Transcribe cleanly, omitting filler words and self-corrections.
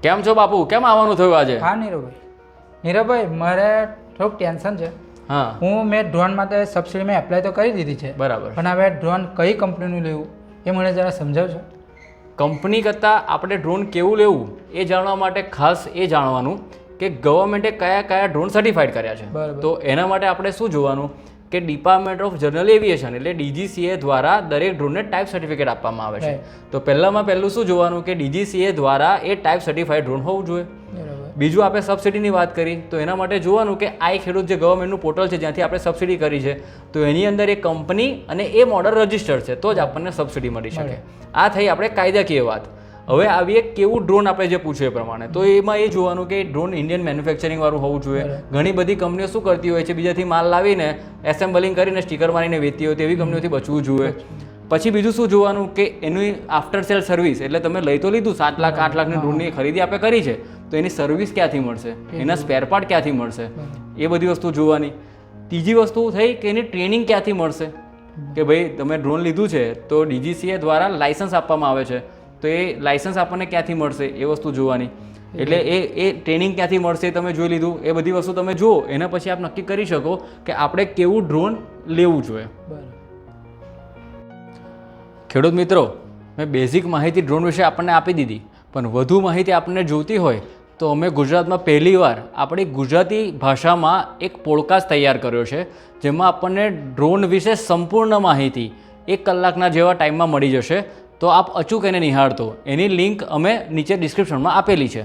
કેમ છો બાપુ? કેમ આવવાનું થયું આજે? હા નીરવભાઈ મારે થોડુંક ટેન્શન છે. હા મેં ડ્રોન માટે સબસિડી મેં એપ્લાય તો કરી દીધી છે, બરાબર. પણ હવે ડ્રોન કઈ કંપનીનું લેવું એ મને જરા સમજાવશો? કંપની કરતાં આપણે ડ્રોન કેવું લેવું એ જાણવા માટે ખાસ એ જાણવાનું કે ગવર્મેન્ટે કયા કયા ડ્રોન સર્ટિફાઈડ કર્યા છે. બરાબર. તો એના માટે આપણે શું જોવાનું કે ડિપાર્ટમેન્ટ ઓફ જનરલ એવિએશન એટલે DGCA દ્વારા દરેક ડ્રોનને ટાઈપ સર્ટિફિકેટ આપવામાં આવે છે. તો પહેલું શું જોવાનું કે DGCA દ્વારા એ ટાઈપ સર્ટિફાઈડ ડ્રોન હોવું જોઈએ. બીજું આપણે સબસિડીની વાત કરી તો એના માટે જોવાનું કે આ ખેડૂત જે ગવર્મેન્ટનું પોર્ટલ છે જ્યાંથી આપણે સબસિડી કરી છે તો એની અંદર એ કંપની અને એ મોડલ રજિસ્ટર્ડ છે તો જ આપણને સબસિડી મળી શકે. આ થઈ આપણે કાયદાકીય વાત. હવે આવીએ કેવું ડ્રોન આપણે જે પૂછ્યું એ પ્રમાણે તો એમાં એ જોવાનું કે ડ્રોન ઇન્ડિયન મેન્યુફેક્ચરિંગ વાળું હોવું જોઈએ. ઘણી બધી કંપનીઓ શું કરતી હોય છે બીજાથી માલ લાવીને એસેમ્બલિંગ કરીને સ્ટીકર મારીને વેચતી હોય તેવી કંપનીઓથી બચવું જોઈએ. પછી બીજું શું જોવાનું કે એની આફ્ટર સેલ સર્વિસ એટલે તમે લઈ તો લીધું 7 લાખ 8 લાખની ડ્રોનની ખરીદી આપણે કરી છે તો એની સર્વિસ ક્યાંથી મળશે, એના સ્પેર પાર્ટ ક્યાંથી મળશે, એ બધી વસ્તુ જોવાની. ત્રીજી વસ્તુ થઈ કે એની ટ્રેનિંગ ક્યાંથી મળશે કે ભાઈ તમે ડ્રોન લીધું છે તો DGCA દ્વારા લાઇસન્સ આપવામાં આવે છે તો એ લાઇસન્સ આપણને ક્યાંથી મળશે એ વસ્તુ જોવાની. એટલે એ ટ્રેનિંગ ક્યાંથી મળશે તમે જોઈ લીધું, એ બધી વસ્તુ તમે જુઓ એના પછી આપ નક્કી કરી શકો કે આપણે કેવું ડ્રોન લેવું જોઈએ. ખેડૂત મિત્રો, મેં બેઝિક માહિતી ડ્રોન વિશે આપણને આપી દીધી, પણ વધુ માહિતી આપણને જોઈતી હોય તો અમે ગુજરાતમાં પહેલીવાર આપણી ગુજરાતી ભાષામાં એક પોડકાસ્ટ તૈયાર કર્યો છે જેમાં આપણને ડ્રોન વિશે સંપૂર્ણ માહિતી 1 કલાકના જેવા ટાઈમમાં મળી જશે. તો આપ અચૂક એને નિહાળતો. એની લિંક અમે નીચે ડિસ્ક્રિપ્શનમાં આપેલી છે.